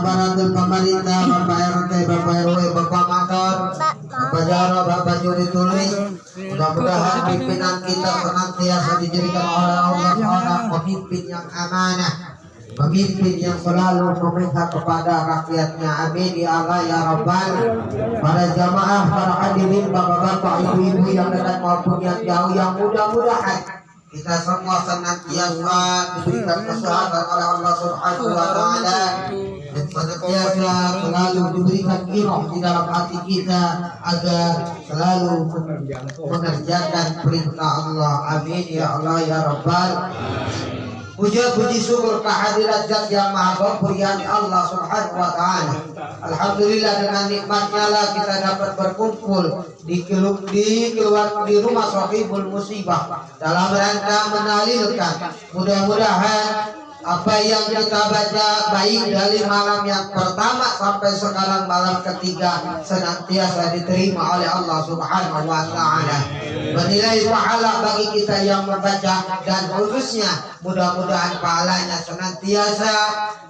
aparatur pemerintah, Bapak RT, Bapak RW, Bapak Mator, Bapak Jaro, Bapak Juri Tulis. Mudah-mudahan pimpinan kita senantiasa dijadikan oleh Allah seorang pemimpin yang amanah, pemimpin yang selalu memihak kepada rakyatnya. Amin ya Allah ya Rabbal. Para jamaah, para hadirin, bapak-bapak, ibu-ibu yang dekat maupun yang jauh, yang mudah-mudahan kita semua senantiasa diberikan kesehatan oleh Allah Subhanahu wa Ta'ala, dan senantiasa selalu diberikan giroh di dalam hati kita agar selalu mengerjakan perintah Allah. Amin ya Allah ya Rabbal. Puji syukur kehadirat Zat yang Maha Ghaffur yakni Allah Subhanahu wa Ta'ala. Alhamdulillah, dengan nikmatnya lah kita dapat berkumpul di rumah Sahibul Musibah dalam rangka menalilkan. Mudah-mudahan apa yang kita baca baik dari malam yang pertama sampai sekarang malam ketiga senantiasa diterima oleh Allah Subhanahu wa Ta'ala. Bernilai pahala bagi kita yang membaca, dan khususnya mudah-mudahan pahalanya senantiasa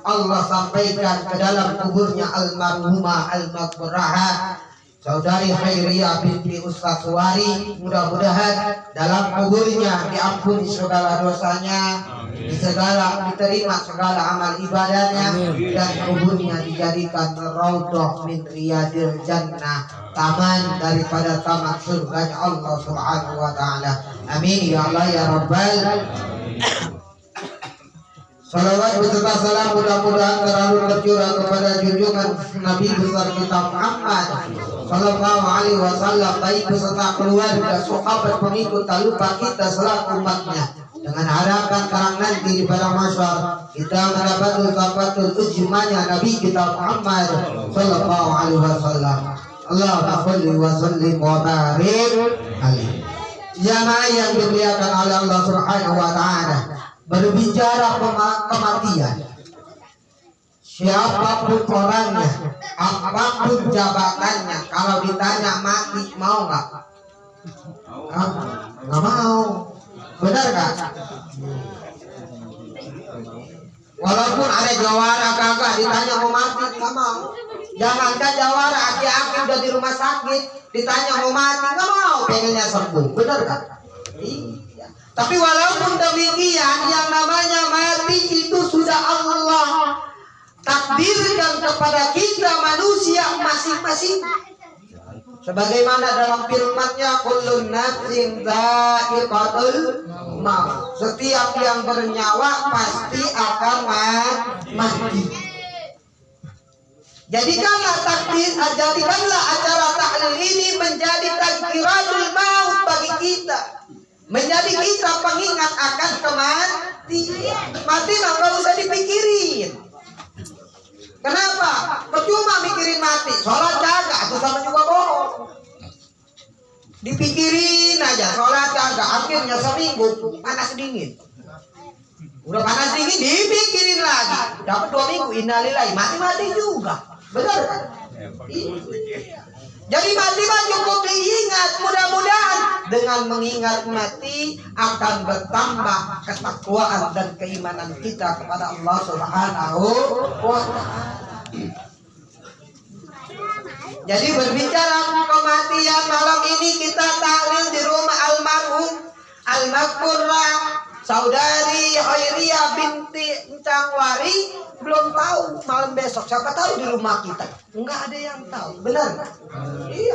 Allah sampaikan ke dalam kuburnya almarhumah al-maghfurah Saudari Khairiyah binti Ustaz Suwari. Mudah-mudahan dalam kuburnya diampuni segala dosanya, diterima segala amal ibadahnya, dan kuburnya dijadikan raudhah min riyadil jannah, taman daripada taman surga Allah Subhanahu wa Ta'ala. Amin ya Allah ya Rabbal. Salawat beserta salam mudah-mudahan terlalu tercurah kepada junjungan Nabi besar kita Muhammad Sallallahu Alaihi Wasallam, baik beserta keluarga, sahabat, pengikut, tak lupa kita selaku umatnya, dengan harapan karang nanti di padang mahsyar kita mendapat utapatul ujmanya Nabi kita Muhammad Sallallahu Alaihi Wasallam. Allahumma sholli wa sallim wa barik alaihi. Jamaah yang dimuliakan oleh Allah Subhanahu wa Ta'ala, berbicara kematian, siapapun orangnya, apapun jabatannya, kalau ditanya mati mau nggak? Nggak mau, benar nggak? Walaupun ada jawara kagak, ditanya mau mati nggak mau. Jangankan jawara, aki-aki udah di rumah sakit, ditanya mau mati nggak mau, pengennya sembuh, benar nggak? Tapi walaupun demikian, yang namanya mati itu sudah Allah takdirkan kepada kita manusia masing-masing. Sebagaimana dalam firman-Nya, kullun nafsin dha'iqatul maut. Setiap yang bernyawa pasti akan mati. Jadikanlah acara tahlil ini menjadi tazkiratul maut bagi kita. Menjadi kita pengingat akan kematian. Mati mah nggak usah dipikirin. Kenapa? Percuma mikirin mati. Sholat kagak, itu sama juga bohong. Dipikirin aja, sholat kagak, akhirnya seminggu panas dingin. Udah panas dingin, dipikirin lagi. Dapat 2 minggu, innalillahi, mati-mati juga. Benar kan? Jadi mati mah cukup diingat. Mudah-mudahan dengan mengingat mati akan bertambah ketakwaan dan keimanan kita kepada Allah Subhanahu wa Ta'ala. Jadi berbicara kematian, malam ini kita tahlil di rumah almarhum al-maghfurah Saudari Khairiyah binti Cangwari. Belum tahu malam besok, siapa tahu di rumah kita. Enggak ada yang tahu, benar nggak?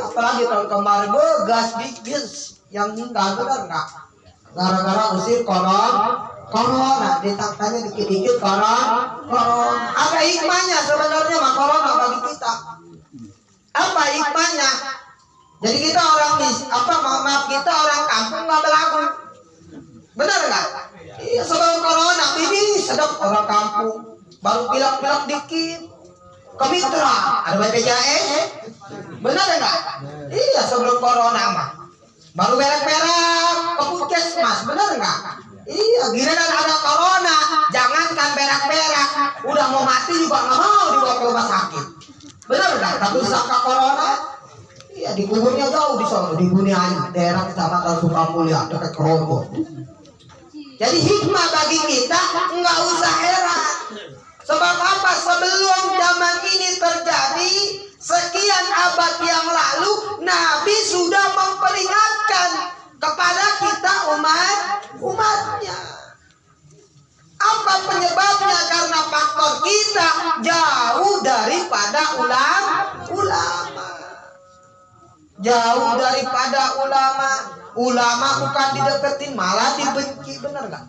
Apalagi tahun kemarin begas dikit yang meninggal, benar nggak? Gara-gara usir corona, ditanya dikit-dikit corona. Apa hikmahnya sebenarnya mah corona bagi kita? Apa hikmahnya? Jadi kita orang kita orang kampung nggak belagu, benar nggak? Iya, sebelum corona ini sedap orang kampung. Baru pilak-pilak dikit ke mitra, ada BPJS, benar enggak? Iya, sebelum corona mah baru berak-berak ke puskesmas, benar enggak? Iya, giliran ada corona, jangankan berak-berak, udah mau mati juga nggak mau dibawa ke rumah sakit, benar enggak? Tapi sangka corona, iya dikuburnya jauh di sana, di Buniani, daerah Kecamatan Sukamulya, dekat Keroboh. Jadi hikmah bagi kita nggak usah heran. Sebab apa? Sebelum zaman sekian abad yang lalu Nabi sudah memperingatkan kepada kita umatnya. Apa penyebabnya? Karena faktor kita jauh daripada ulama. Jauh daripada ulama. Ulama bukan dideketin, malah dibenci, benar nggak?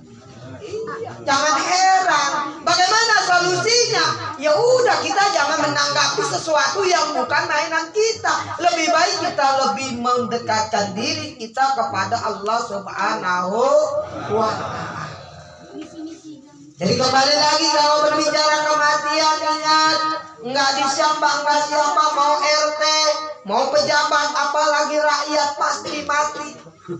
Jangan heran. Bagaimana solusinya? Ya udah, kita jangan menanggapi sesuatu yang bukan mainan kita. Lebih baik kita lebih mendekatkan diri kita kepada Allah Subhanahu wa Ta'ala. Jadi kembali lagi, kalau berbicara kematian, ingat, nggak siapa mau RT, mau pejabat, apalagi rakyat pasti mati.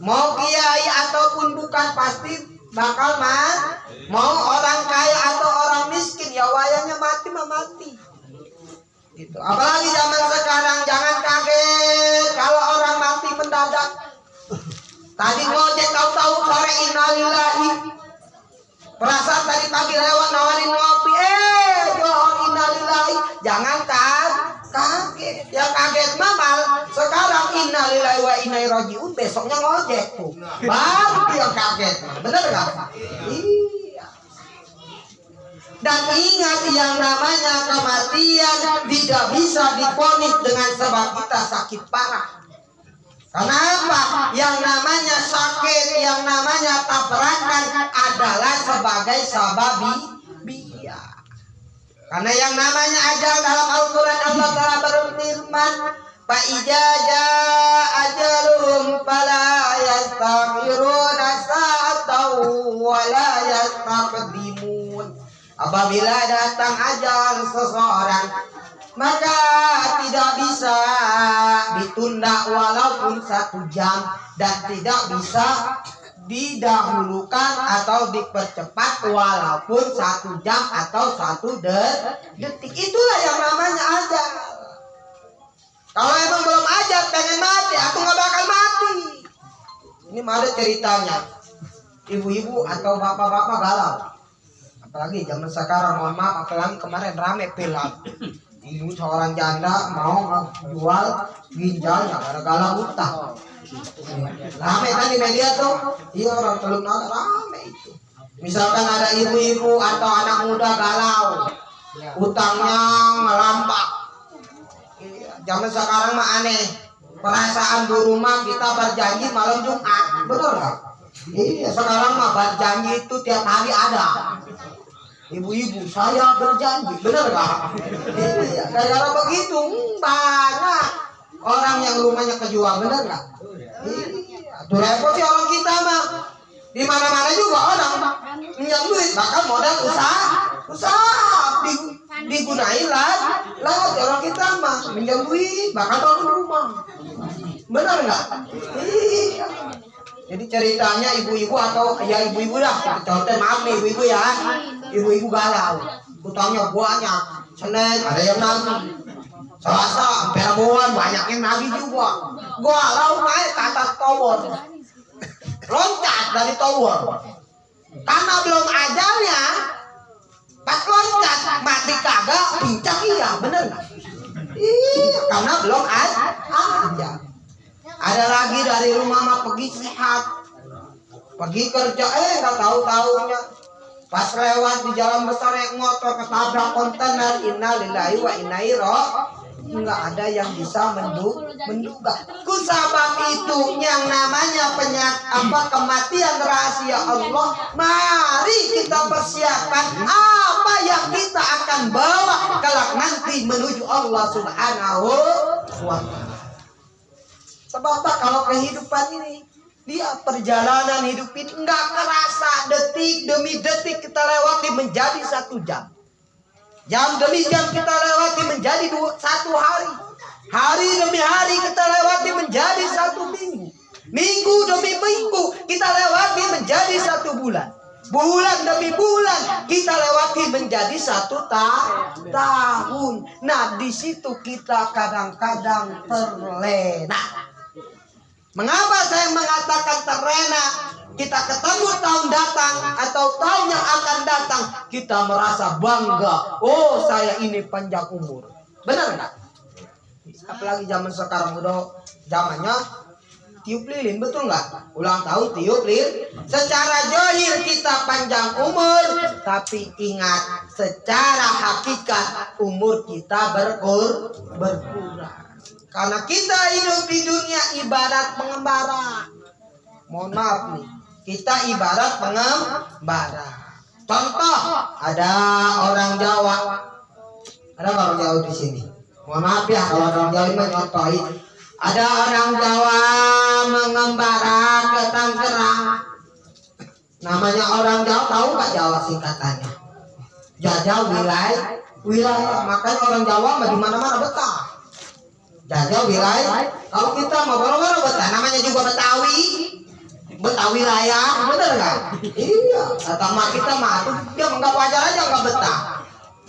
Mau kiai ataupun bukan pasti bakal mati. Mau orang kaya atau orang miskin, ya wayangnya mati. Gitu. Apalagi zaman sekarang, jangan kaget kalau orang mati mendadak. Tadi ngojek tahu-tahu sore innalillahi. Perasaan tadi pagi lewat nawarin ngopi, johor innalillahi. Jangan kaget. Yang kaget mamal sekarang innalillahi wa inna ilaihi rajiun, besoknya ngojek tuh. Baru yang kaget. Bener gak? Iya. Dan ingat, yang namanya kematian tidak bisa diponis dengan sebab kita sakit parah. Kenapa? Yang namanya sakit, yang namanya tabrakan adalah sebagai sababiyah. Karena yang namanya ajal dalam Al-Quran, Allah telah berfirman, fa idza jaa ajaluhum fala yastaghfiruna sa'atan wa la yastaqdimun. Apabila datang ajal seseorang, maka tidak bisa ditunda walaupun 1 jam, dan tidak bisa didahulukan atau dipercepat walaupun 1 jam atau 1 detik. Itulah yang namanya ajal. Kalau emang belum ajal pengen mati, aku nggak bakal mati. Ini ada ceritanya, ibu-ibu atau bapak-bapak galau. Apalagi zaman sekarang, mohon maaf, apalagi kemarin rame film. Ibu seorang janda mau jual ginjalnya gara-gara utang. Rame kan di media tuh. Iya, orang Teluk Naga rame itu. Misalkan ada ibu-ibu atau anak muda galau, utangnya melampak. Zaman sekarang mah aneh. Perasaan di rumah kita berjanji malam Jumat, betul nggak? Iya, sekarang mah berjanji itu tiap hari ada. Ibu-ibu, saya berjanji, benar gak? Iya, gara-gara begitu banyak orang yang rumahnya kejual, benar gak? Iya, tuh repot sih orang kita mah. Di mana-mana juga orang minjam duit, bahkan modal usaha digunain lah orang kita mah minjam duit, bahkan bangun rumah, benar gak? Iya. Jadi ceritanya ibu-ibu atau ya ibu-ibu dah, contoh maaf nih ibu-ibu ya, ibu-ibu galau, utangnya banyak, Senin ada yang nagih, Selasa sampai Rabuan banyak yang nagih juga, galau naik ke atas tower, loncat dari tower, karena belum ajalnya, pas loncat mati kagak, pincang iya, bener nggak? Iya, karena belum ajal. Ada lagi dari rumah mah pergi sehat, pergi kerja, nggak tahu-taunya pas lewat di jalan besar naik motor ketabrak kontainer, innalillahi wa inna ilaihi raji'un. Nggak ada yang bisa menduga. Kusabab itu yang namanya kematian rahasia Allah. Mari kita persiapkan apa yang kita akan bawa kelak nanti menuju Allah Subhanahu wa Ta'ala. Sebab kalau kehidupan ini, dia perjalanan hidup ini nggak kerasa, detik demi detik kita lewati menjadi 1 jam. Jam demi jam kita lewati menjadi 1 hari. Hari demi hari kita lewati menjadi 1 minggu. Minggu demi minggu kita lewati menjadi 1 bulan. Bulan demi bulan kita lewati menjadi 1 tahun. Nah, di situ kita kadang-kadang terlena. Mengapa saya mengatakan terlena? Kita ketemu tahun datang atau tahun yang akan datang, kita merasa bangga. Oh, saya ini panjang umur. Benar nggak? Apalagi zaman sekarang udah zamannya tiup lilin, betul nggak? Ulang tahun tiup lilin. Secara zahir kita panjang umur, tapi ingat secara hakikat umur kita berkurang. Karena kita hidup di dunia ibarat pengembara. Mohon maaf nih, kita ibarat pengembara. Contoh, ada orang Jawa. Ada orang Jawa di sini. Mohon maaf ya kalau orang Jawa ini menyontohin. Ada orang Jawa mengembara ke Tangerang. Namanya orang Jawa, tahu nggak Jawa singkatannya? Jajah wilayah. Makanya orang Jawa di mana-mana betah. Jajah wilayah. Kalau kita mau boro-boro betah, namanya juga Betawi. Betawi wilayah, bener nggak? Iya. Atau kita mah dia nggak wajar aja nggak betah.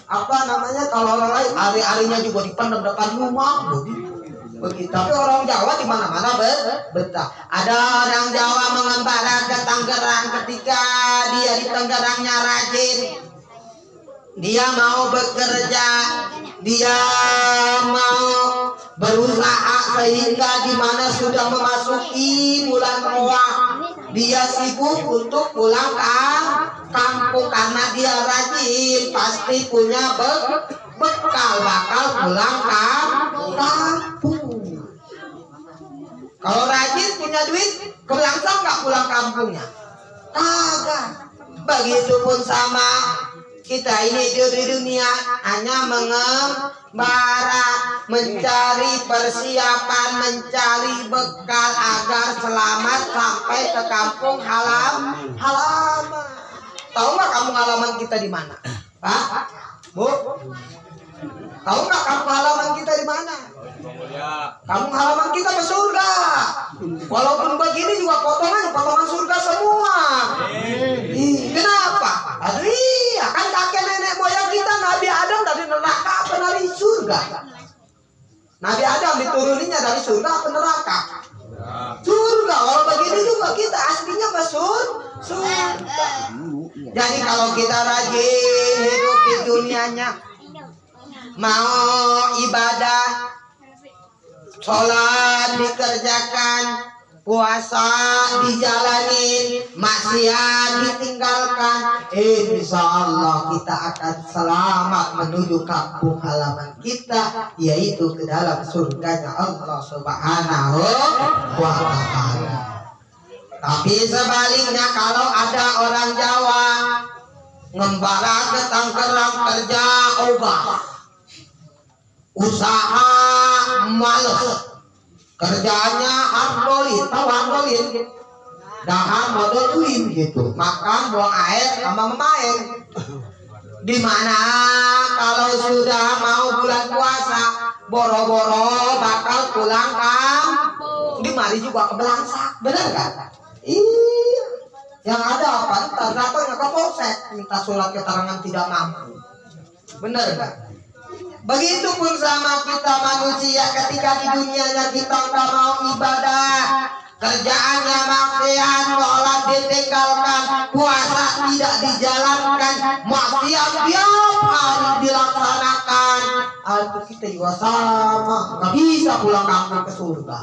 Apa namanya kalau orang lain hari-harinya juga dipendam depan rumah. Begitu. Tapi orang Jawa di mana-mana betah. Ada orang Jawa mengembara ke Tangerang, ketika dia di Tangerangnya rajin. Dia mau bekerja, dia mau berusaha sehingga di mana sudah memasuki bulan Ramadan, dia sibuk untuk pulang ke kampung karena dia rajin, pasti punya bekal bakal pulang ke kampung. Kalau rajin punya duit, kelangsang nggak pulang kampungnya? Kagak. Begitupun sama kita ini di dunia hanya mengembara, mencari persiapan, mencari bekal agar selamat sampai ke kampung halaman. Tahu nggak kampung halaman kita di mana, Pak? Bu? Tahu nggak kampung halaman kita di mana? Kampung halaman kita ke surga. Walaupun begini juga potongan surga semua. Kenapa? Aduh iya, kan kakek nenek moyang kita Nabi Adam dari neraka apa dari surga? Nabi Adam dituruninya dari surga apa neraka? Surga. Kalau begini juga kita aslinya ke surga. Jadi kalau kita rajin hidup di dunianya, mau ibadah, sholat dikerjakan, puasa dijalanin, maksiat ditinggalkan, insya Allah kita akan selamat menuju kampung halaman kita, yaitu ke dalam surganya Allah Subhanahu wa Ta'ala. Tapi sebaliknya, kalau ada orang Jawa ngembara ke Tangerang kerja ogah, usaha males, kerjanya handolin, tahu handolin? Dahan modal uin gitu, makan buang air sama memain. Dimana kalau sudah mau bulan puasa, boro-boro bakal pulang kampung. Di mari juga kebelangsak, bener kan? Iya. Yang ada apa? Datangnya ke polsek, minta surat keterangan tidak mampu. Bener kan? Begitupun sama kita manusia, ketika di dunianya kita nggak mau ibadah, kerjaannya maksiat, sholat ditinggalkan, puasa tidak dijalankan, maksiat tiap hari dilaksanakan, itu kita juga sama, nggak bisa pulang kampung ke surga.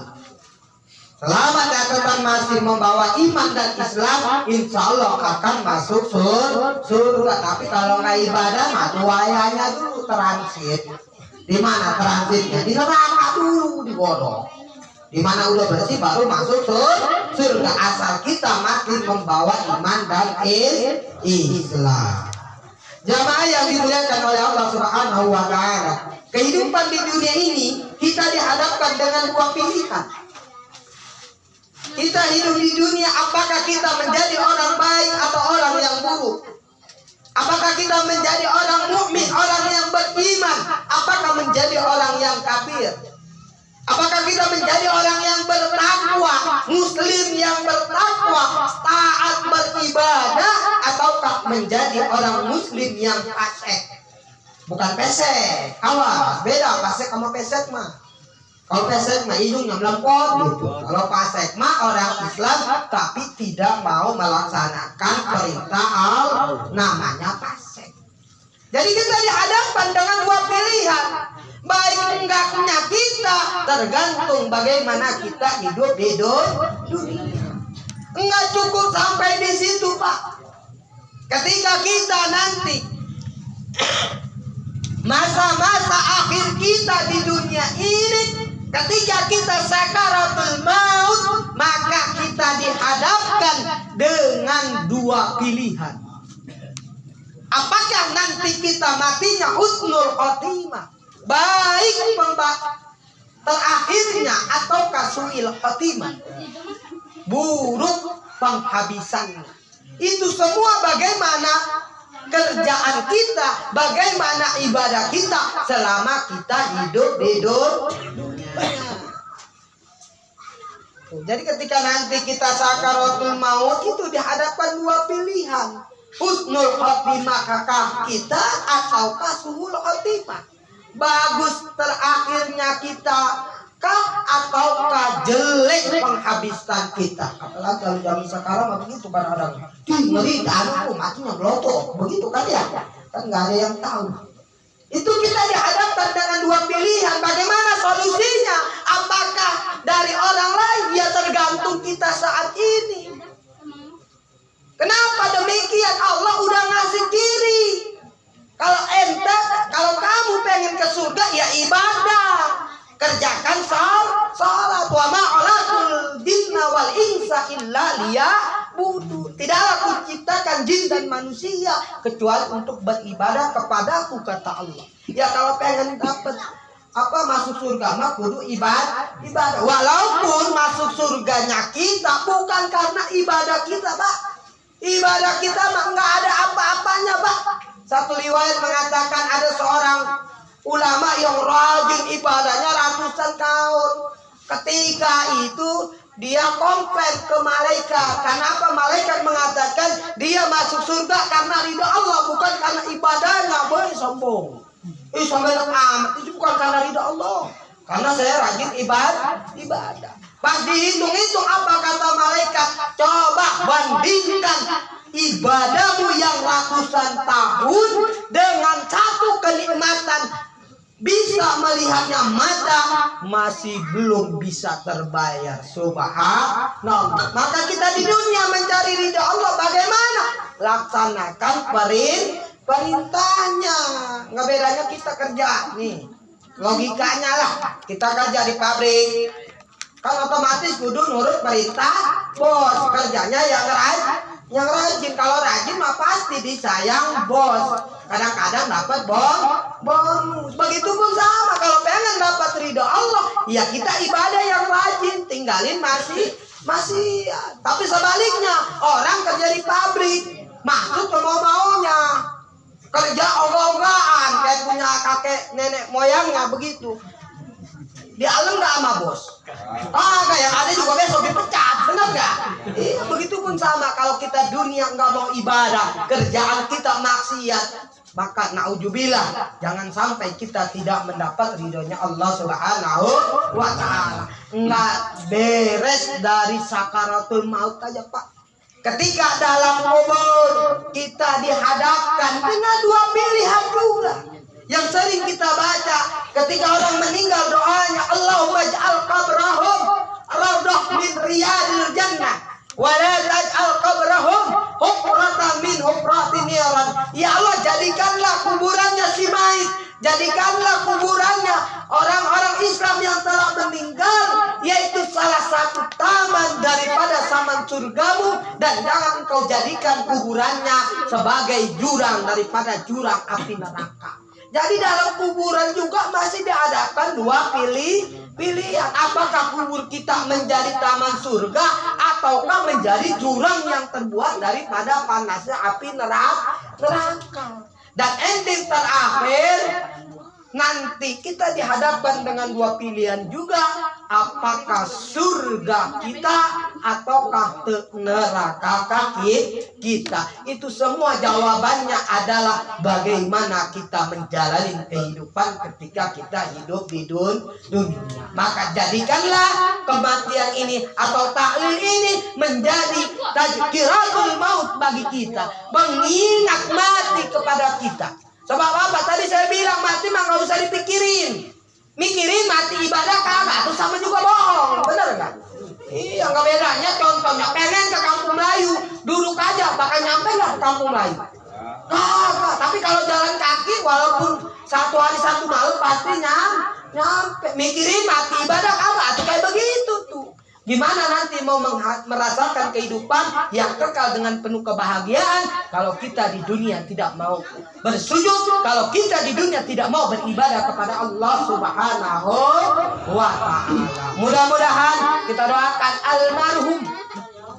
Selama catatan masih membawa iman dan Islam, insya Allah akan masuk surga. Tapi kalau nggak ibadah, mah wayanya dulu transit. Di mana transitnya? Di neraka dulu, digodok. Di mana udah bersih baru masuk surga. Asal kita makin membawa iman dan Islam. Jamaah yang dimuliakan oleh Allah Subhanahu wa Ta'ala, kehidupan di dunia ini kita dihadapkan dengan dua pilihan. Kita hidup di dunia, apakah kita menjadi orang baik atau orang yang buruk? Apakah kita menjadi orang mukmin, orang yang beriman? Apakah menjadi orang yang kafir? Apakah kita menjadi orang yang bertakwa, muslim yang bertakwa, taat beribadah, ataukah menjadi orang muslim yang fasik? Bukan pesek, awas, beda fasik sama pesek mah. Kalau pesek mah hidungnya melempot gitu. Kalau fasik mah orang Islam tapi tidak mau melaksanakan perintah Allah, namanya fasik. Jadi kita dihadapkan dengan dua pilihan. Baik enggaknya kita tergantung bagaimana kita hidup di dunia. Enggak cukup sampai di situ, Pak. Ketika kita nanti masa-masa akhir kita di dunia ini, ketika kita sakaratul maut, maka kita dihadapkan dengan dua pilihan. Apakah nanti kita matinya husnul khotimah, baik terakhirnya, ataukah su'il khotimah, buruk penghabisannya. Itu semua bagaimana kerjaan kita, bagaimana ibadah kita selama kita hidup di dunia. Jadi ketika nanti kita sakaratul maut itu dihadapkan dua pilihan. Husnul khotimah kakak kita ataukah su'ul khotimah, bagus terakhirnya kita kah ataukah jelek penghabisan kita. Apalagi kalau zaman sekarang begitu kan, ada ngeri anu matinya bloto begitu kan ya, kan nggak ada yang tahu. Itu kita dihadapkan dengan dua pilihan. Bagaimana solusinya? Apakah dari orang lain? Ya tergantung kita saat ini. Kenapa demikian? Allah udah ngasih ciri. Kalau ente, kalau kamu pengen ke surga ya ibadah, kerjakan salat. Wa ma khalaqul jinna wal insa illa liya'budun. Tidaklah kuciptakan jin dan manusia kecuali untuk beribadah kepadaku, kata Allah. Ya kalau pengen dapat masuk surga mah kudu ibadah. Walaupun masuk surganya kita bukan karena ibadah kita, Pak. Ibadah kita mah nggak ada apa-apanya, Pak. Satu riwayat mengatakan ada seorang ulama yang rajin ibadahnya ratusan tahun. Ketika itu dia komplain ke malaikat. Kenapa? Malaikat mengatakan dia masuk surga karena ridha Allah, bukan karena ibadahnya. Boleh sombong. Sombong amat. Itu bukan karena ridha Allah. Karena saya rajin ibadah. Pas dihitung-hitung apa kata malaikat? Coba bandingkan ibadahmu yang ratusan tahun dengan satu kenikmatan bisa melihatnya mata, masih belum bisa terbayar. Subhanallah. Maka kita di dunia mencari ridha Allah, bagaimana? Laksanakan perintahnya. Nggak bedanya kita kerja nih. Logikanya lah, kita kerja di pabrik, kan otomatis kudu nurut perintah bos. Kerjanya yang rajin. Kalau rajin mah pasti disayang bos. Kadang-kadang dapat bonus. Begitupun sama, kalau pengen dapat ridho Allah, ya kita ibadah yang rajin, tinggalin masih. Tapi sebaliknya, orang kerja di pabrik, masuk ke mau-maunya, kerja ogah-ogahan kayak punya kakek nenek moyangnya begitu. Dialem gak sama bos? Kayak ada juga besok dipecat, benar gak? Iya, begitupun sama kalau kita dunia nggak mau ibadah, kerjaan kita maksiat, maka naudzubillah, jangan sampai kita tidak mendapat ridhonya Allah Subhanahu wa ta'ala. Nggak beres dari sakaratul maut aja, Pak. Ketika dalam kubur kita dihadapkan dengan dua pilihan juga yang sering kita baca ketika orang meninggal, doanya Allahumma ij'al qabrahum rawdah min riyadil jannah wa la taj'al qabrahum hufratan min hufratin niran. Ya Allah, jadikanlah kuburannya si mayit, jadikanlah kuburannya orang-orang Islam yang telah meninggal, yaitu salah satu taman daripada taman surgamu, dan jangan engkau jadikan kuburannya sebagai jurang daripada jurang api neraka. Jadi dalam kuburan juga masih dihadapkan dua pilihan. Apakah kubur kita menjadi taman surga ataukah menjadi jurang yang terbuat daripada panasnya api neraka. Dan ending terakhir nanti kita dihadapkan dengan dua pilihan juga. Apakah surga kita ataukah neraka kita. Itu semua jawabannya adalah bagaimana kita menjalani kehidupan ketika kita hidup di dunia. Maka jadikanlah kematian ini atau tahlil ini menjadi tazkiratul maut bagi kita, mengingat mati kepada kita. Sebab apa? Tadi saya bilang mati mah nggak usah dipikirin. Mikirin mati mati ibadah kagak tuh sama juga bohong, bener nggak? Iya, nggak bedanya. Contohnya pengen ke Kampung Melayu, duduk aja, bakal nyampe nggak ke Kampung Melayu? Kagak. Tapi kalau jalan kaki, walaupun satu hari satu malam pasti nyampe. Mikirin mati ibadah kagak tuh kayak begitu tuh. Gimana nanti mau merasakan kehidupan yang kekal dengan penuh kebahagiaan kalau kita di dunia tidak mau bersujud, kalau kita di dunia tidak mau beribadah kepada Allah Subhanahu wa ta'ala. Mudah-mudahan kita doakan almarhum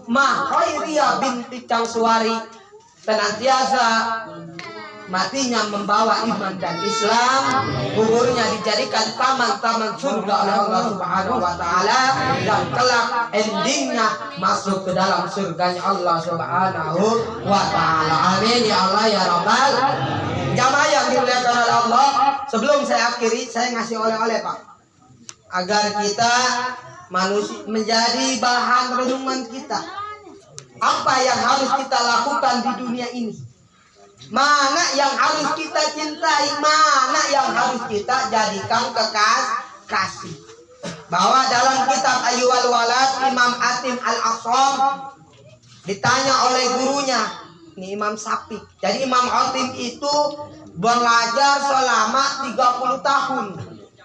Ma Khairiyah binti Cangsuari senantiasa matinya membawa iman dan Islam, kuburnya dijadikan taman-taman surga oleh Allah Subhanahu wa ta'ala, dan kelak endingnya masuk ke dalam surganya Allah Subhanahu wa ta'ala. Amin ya Allah ya Rabbal. Jamaah yang dimuliakan oleh Allah, sebelum saya akhiri, saya ngasih oleh-oleh Pak, agar kita manusia menjadi bahan renungan kita. Apa yang harus kita lakukan di dunia ini? Mana yang harus kita cintai, mana yang harus kita jadikan kekasih. Bahwa dalam kitab Ayyuhal Walad, Imam Hatim Al-Aqsam ditanya oleh gurunya, ini Imam Syafi'i. Jadi Imam Hatim itu belajar selama 30 tahun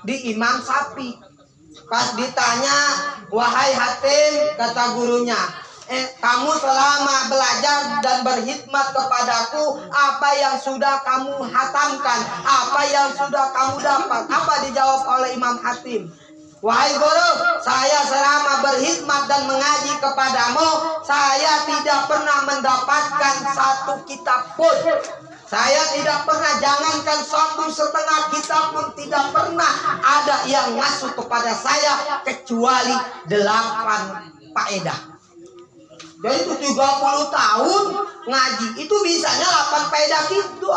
di Imam Syafi'i. Pas ditanya, wahai Hatim, kata gurunya, kamu selama belajar dan berkhidmat kepadaku, apa yang sudah kamu hatamkan, apa yang sudah kamu dapat? Apa dijawab oleh Imam Hatim? Wahai guru, saya selama berkhidmat dan mengaji kepadamu, saya tidak pernah mendapatkan satu kitab pun. Saya tidak pernah, jangankan 1,5 kitab pun tidak pernah ada yang masuk kepada saya kecuali 8 faedah. Jadi itu 30 tahun ngaji itu bisanya 8 faedah gitu.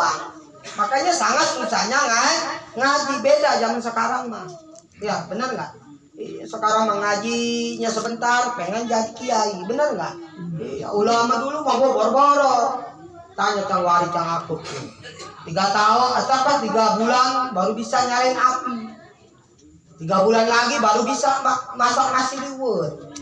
Makanya sangat susahnya ngaji. Beda zaman sekarang mah. Ya benar nggak? Sekarang mah ngajinya sebentar pengen jadi kiai, benar nggak? Ya, ulama dulu mah boro-boro. Tanya Cang Wari Cang Akub 3 tahun atau 3 bulan baru bisa nyalain api. 3 bulan lagi baru bisa masak nasi liwet.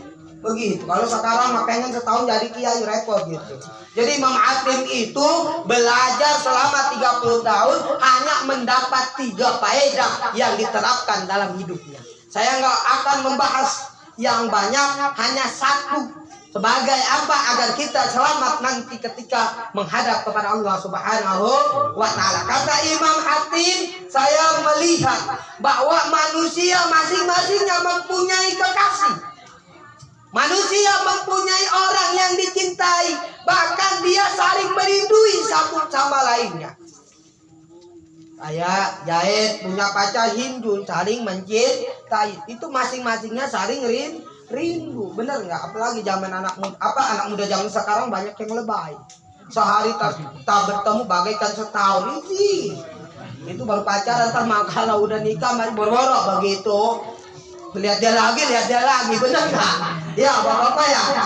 Begitu. Kalau sekarang mah pengen setahun jadi kiai, repot gitu. Jadi Imam Hatim itu belajar selama 30 tahun hanya mendapat 3 faedah yang diterapkan dalam hidupnya. Saya nggak akan membahas yang banyak, hanya 1. Sebagai apa? Agar kita selamat nanti ketika menghadap kepada Allah Subhanahu wa ta'ala. Kata Imam Hatim, saya melihat bahwa manusia masing-masingnya mempunyai kekasih. Manusia mempunyai orang yang dicintai, bahkan dia saling merindui satu sama lainnya. Kayak Jahit punya pacar Hindu, saling mencintai. Itu masing-masingnya saling rindu, bener nggak? Apalagi zaman anak muda zaman sekarang banyak yang lebay. Sehari tak bertemu bagaikan setahun. Itu baru pacaran, ntar kalau udah nikah mari boro-boro begitu. Lihat dia lagi, benar nggak? Ya, bapak-bapak ya.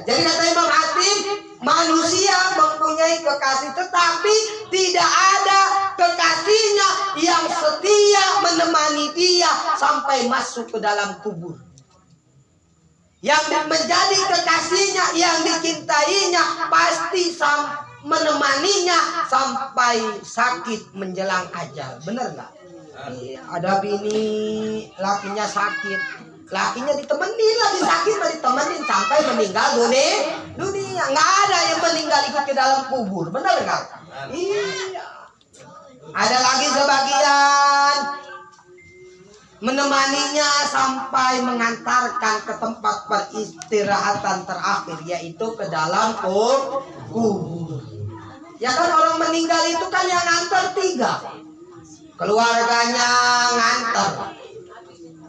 Jadi kata Imam Hatim, manusia mempunyai kekasih, tetapi tidak ada kekasihnya yang setia menemani dia sampai masuk ke dalam kubur. Yang menjadi kekasihnya, yang dicintainya, pasti menemaninya sampai sakit menjelang ajal. Benar nggak? Ada bini lakinya sakit, lakinya ditemenin, lagi sakit ditemenin sampai meninggal dunia. Nggak ada yang meninggal ikut ke dalam kubur, benar nggak? Iya. Ada lagi sebagian menemaninya sampai mengantarkan ke tempat peristirahatan terakhir, yaitu ke dalam kubur. Ya kan, orang meninggal itu kan yang ngantar 3. Keluarganya nganter,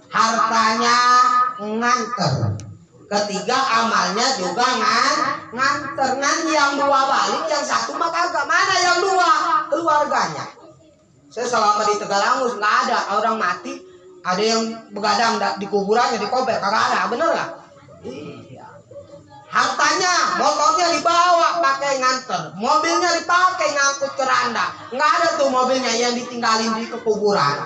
hartanya nganter, ketiga amalnya juga nganter. Yang 2 balik, yang 1 mah kagak. Mana yang 2? Keluarganya. Saya selama di Tegalangus nggak ada orang mati, ada yang begadang di kuburannya, di kober, kagak ada, bener nggak? Iya. Hartanya, motornya dibawa pakai nganter, mobilnya dipakai ngangkut keranda. Nggak ada tuh mobilnya yang ditinggalin di kekuburan.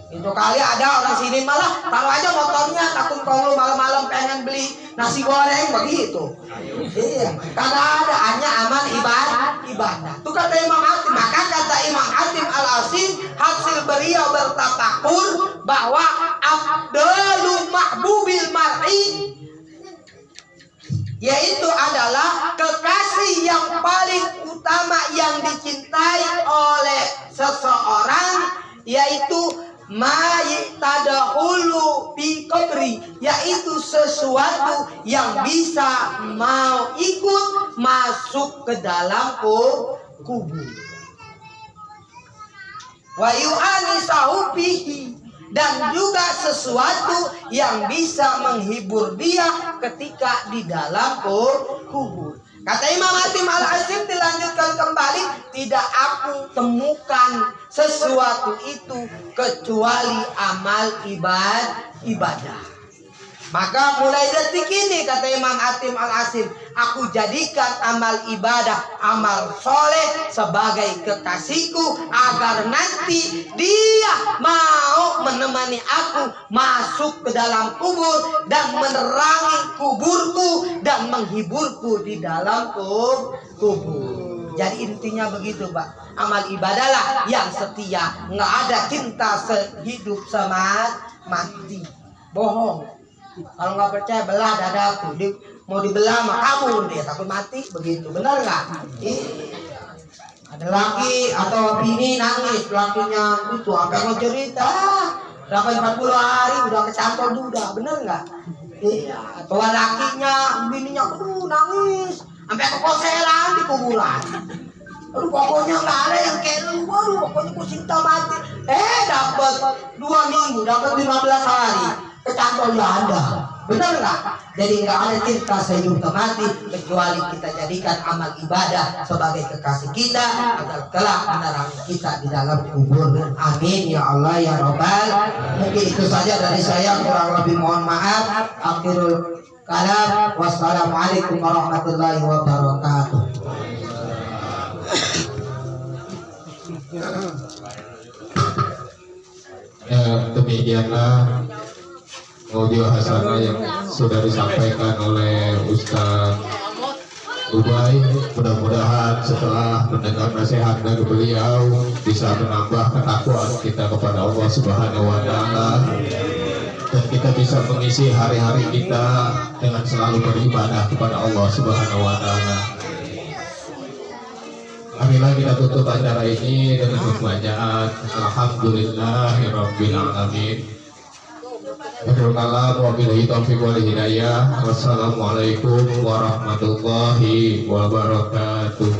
Itu kali ada orang sini malah taruh aja motornya, takut kalau malam-malam pengen beli nasi goreng begitu. Iya, karena ada hanya amal ibadah. Itu kata Imam Hatim. Maka kata Imam Hatim Al-Asim, hasil beliau bertafakur bahwa afdalu mahbubil mar'i, yaitu adalah kekasih yang paling utama yang dicintai oleh seseorang, yaitu tadahulu fi qabri, yaitu sesuatu yang bisa mau ikut masuk ke dalam kubur. Wa yu'anisahu fihi, dan juga sesuatu yang bisa menghibur dia ketika di dalam kubur. Kata Imam Hatim Al-Asim, dilanjutkan kembali, tidak aku temukan sesuatu itu kecuali amal ibadah. Maka mulai detik ini, kata Imam Hatim Al-Asim, aku jadikan amal ibadah, amal soleh sebagai kekasihku, agar nanti dia mau menemani aku masuk ke dalam kubur dan menerangi kuburku dan menghiburku di dalam kubur. Jadi intinya begitu, Pak. Amal ibadahlah yang setia. Nggak ada cinta sehidup sama mati. Bohong. Kalau nggak percaya belah dadaku, mau dibelah mah kamu, dia takut mati, begitu, benar nggak? Ada laki atau bini nangis, lakinya itu sampai mau cerita, berapa 40 hari udah kecantol duda, benar nggak? Iya. Atau lakinya, bininya nangis, sampai keposelan di kuburan. Aduh, pokoknya nggak ada yang kayak lu, waduh, pokoknya ku cinta mati. Dapat 2 minggu, dapat 15 hari. Kecantol nggak ada, benar nggak? Jadi nggak ada cinta sehidup mati kecuali kita jadikan amal ibadah sebagai kekasih kita agar kelak menerangi kita di dalam kubur. Amin ya Allah ya Rabbal. Mungkin itu saja dari saya, kurang lebih mohon maaf. Akhirul kalam, wassalamualaikum warahmatullahi wabarakatuh. Demikianlah audio hasanah yang sudah disampaikan oleh Ustaz Ubay. Mudah-mudahan setelah mendengar nasihat dari beliau bisa menambah ketakwaan kita kepada Allah Subhanahu wa Ta'ala, dan kita bisa mengisi hari-hari kita dengan selalu beribadah kepada Allah Subhanahu wa Ta'ala. Marilah kita tutup acara ini dengan pembacaan Alhamdulillahirabbil alamin. Wabillahi taufiq wal hidayah. Wassalamualaikum warahmatullahi wabarakatuh.